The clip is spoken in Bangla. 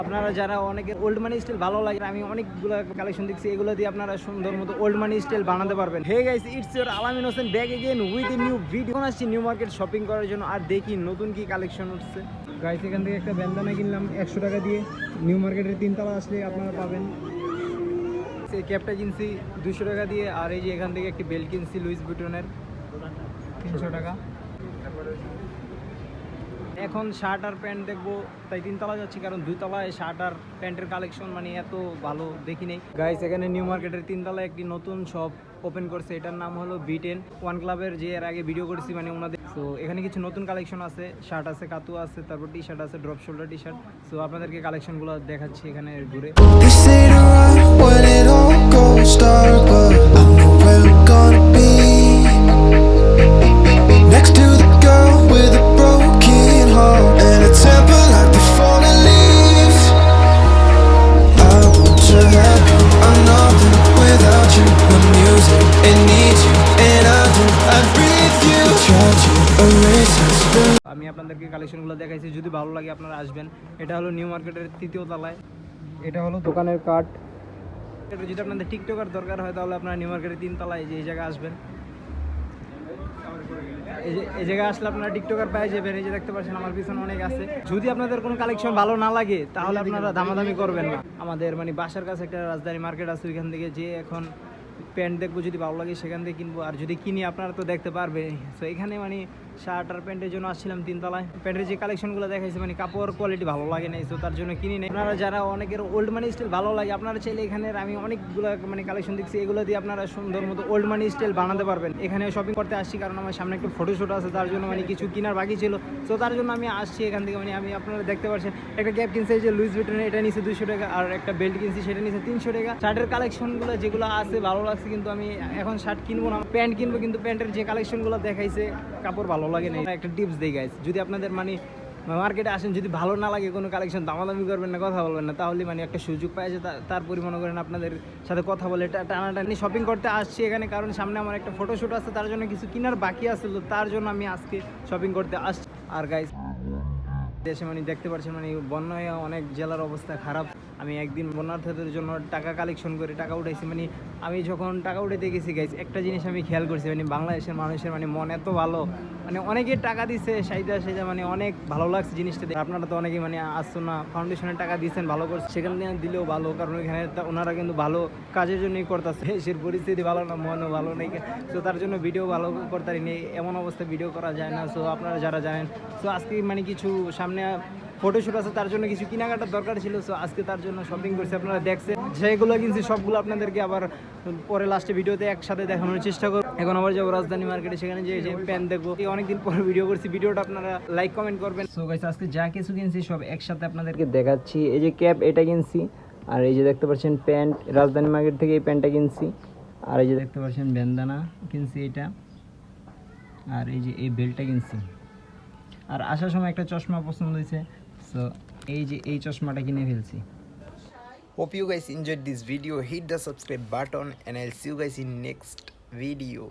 আপনারা যারা অনেকের ওল্ড মানি স্টাইল ভালো লাগে, আমি অনেকগুলো কালেকশন দেখছি, এগুলো দিয়ে আপনারা সুন্দর মতো ওল্ড মানি স্টাইল বানাতে পারবেন। হে গাইস, ইটস ইওর আলামিন Hossain back again with a new video. আসছি নিউ মার্কেট শপিং করার জন্য, আর দেখি নতুন কি কালেকশন উঠছে। গাইস, এখান থেকে একটা ব্যান্ডানা কিনলাম 100 টাকা দিয়ে। নিউ মার্কেটের 3 তলা আসলে আপনারা পাবেন। এই ক্যাপটা কিনছি 200 টাকা দিয়ে, আর এই যে এখান থেকে একটি বেল্ট কিনছি লুইস বুটনের 300 টাকা। এখন শার্ট আর প্যান্ট দেখবো, তাই 3 তলা যাচ্ছি, কারণ 2 তলায় শার্ট আর প্যান্টের কালেকশন মানে এত ভালো দেখি নেই। গাইস, এখানে নিউ মার্কেটের 3 তলায় একটি নতুন শপ ওপেন করছে, এটার নাম হলো B10 ওয়ান ক্লাবের, যে এর আগে ভিডিও করেছি মানে ওনাদের। সো এখানে কিছু নতুন কালেকশন আছে, শার্ট আছে, কাতু আছে, তারপর টি শার্ট আছে, drop shoulder T shirt. So আপনাদেরকে কালেকশনগুলো দেখাচ্ছি এখানে ঘুরে। আমি আপনাদেরকে কালেকশনগুলো দেখাইছি, যদি ভালো লাগে আপনারা আসবেন। এটা হলো নিউ মার্কেটের 3য় তলায়। এটা হলো দোকানের কার্ড। যদি আপনাদের টিকটকার দরকার হয় তাহলে আপনারা নিউ মার্কেটের 3 তলায় যে এই জায়গায় আসবেন। এই জায়গায় আসলে আপনারা টিকটকার পেয়ে যাবেন। এই যে দেখতে পাচ্ছেন আমার পিছনে অনেক আছে। যদি আপনাদের কোনো কালেকশন ভালো না লাগে তাহলে আপনারা দামাদামি করবেন না। আমাদের মানে বাসার কাছে একটা রাজধানী মার্কেট আছে, ওইখান থেকে যে এখন প্যান্ট দেখবো, যদি ভালো লাগে সেখান থেকে কিনবো, আর যদি কিনি আপনারা তো দেখতে পারবে। সো এখানে মানে শার্ট আর প্যান্টের জন্য আসছিলাম 3 তলায়। প্যান্টের যে কালেকশনগুলো দেখাইছে মানে কাপড় কোয়ালিটি ভালো লাগে নাই, সো তার জন্য কিনি নাই। আপনারা যারা অনেকের ওল্ড মানি স্টাইল ভালো লাগে, আপনারা চাইলে এখানে আমি অনেকগুলো মানে কালেকশন দেখছি, এগুলো দিয়ে আপনারা সুন্দর মতো ওল্ড মানি স্টাইল বানাতে পারবেন। এখানে শপিং করতে আসছি কারণ আমার সামনে একটা ফটোশ্যুট আছে, তার জন্য মানে কিছু কেনার বাকি ছিল। সো তার জন্য আমি আসছি এখান থেকে। মানে আমি আপনারা দেখতে পাচ্ছেন একটা ক্যাপ কিনছে যে লুইস ভিটনের, এটা নিচে 200 টাকা, আর একটা বেল্ট কিনছি সেটা নিচে 300 টাকা। শার্টের কালেকশনগুলো যেগুলো আছে ভালো লাগছে, কিন্তু আমি এখন শার্ট কিনবো না, প্যান্ট কিনবো। কিন্তু প্যান্টের যে কালেকশনগুলো দেখাইছে কাপড় ভালো লাগে না। একটা টিপস দেই গাইস, যদি আপনাদের মানে মার্কেটে আসেন, যদি ভালো না লাগে কোনো কালেকশন, দামাদামি করবেন না, কথা বলবেন না, তাহলে মানে একটা সুযোগ পাওয়া যায়। তারপরে মনে করেন আপনাদের সাথে কথা বলে টানাটানি শপিং করতে আসছি এখানে, কারণ সামনে আমার একটা ফটোশ্যুট আছে, তার জন্য কিছু কেনার বাকি আসছিল, তার জন্য আমি আজকে শপিং করতে আসছি। আর গাইস, দেশে মানে দেখতে পাচ্ছেন মানে বন্যায় অনেক জেলার অবস্থা খারাপ। আমি একদিন বন্যার্থীদের জন্য টাকা কালেকশন করে টাকা উঠাইছি। মানে আমি যখন টাকা উঠাইতে গেছি গাইস, একটা জিনিস আমি খেয়াল করছি, মানে বাংলাদেশের মানুষের মানে মন এত ভালো, মানে অনেকে টাকা দিচ্ছে সাইডা মানে অনেক ভালো লাগছে জিনিসটা। আপনারা তো অনেকেই মানে আসছো না, ফাউন্ডেশনের টাকা দিচ্ছেন, ভালো করছে, সেখানে দিলেও ভালো, কারণ ওইখানে ওনারা কিন্তু ভালো কাজের জন্যই করতেছে। দেশের পরিস্থিতি ভালো না, মনও ভালো নেই, তো তার জন্য ভিডিও ভালো করতে নেই, এমন অবস্থা ভিডিও করা যায় না। সো আপনারা যারা জানেন, সো আজকে মানে কিছু সামনে ফটোশ্যুট আছে, তার জন্য কিছু কেনাকাটার দরকার ছিল। সো আজকে তার জন্য শপিং করছি। আপনারা দেখছেন যেগুলো কিনছি সবগুলো আপনাদেরকে আবার পরে লাস্টে ভিডিওতে একসাথে দেখানোর চেষ্টা করব। এখন আবার যাবো রাজধানী মার্কেটে, সেখানে যে প্যান্ট দেখবো। অনেকদিন পর ভিডিও করছি, ভিডিওটা আপনারা লাইক কমেন্ট করবেন। সো গাইস, আজকে যা কিছু কিনছি সব একসাথে আপনাদেরকে দেখাচ্ছি। এই যে ক্যাপ, এটা কিনছি, আর এই যে দেখতে পাচ্ছেন প্যান্ট, রাজধানী মার্কেট থেকে এই প্যান্টটা কিনছি, আর এই যে দেখতে পাচ্ছেন ব্যান্ডানা কিনছি এটা, আর এই যে এই বেল্টটা কিনছি। আর আসার সময় একটা চশমা পছন্দ হয়েছে, সো এই যে এই চশমাটা কিনে ফেলছি। Hope you guys enjoyed this video. Hit the subscribe button and I'll see you guys in next video.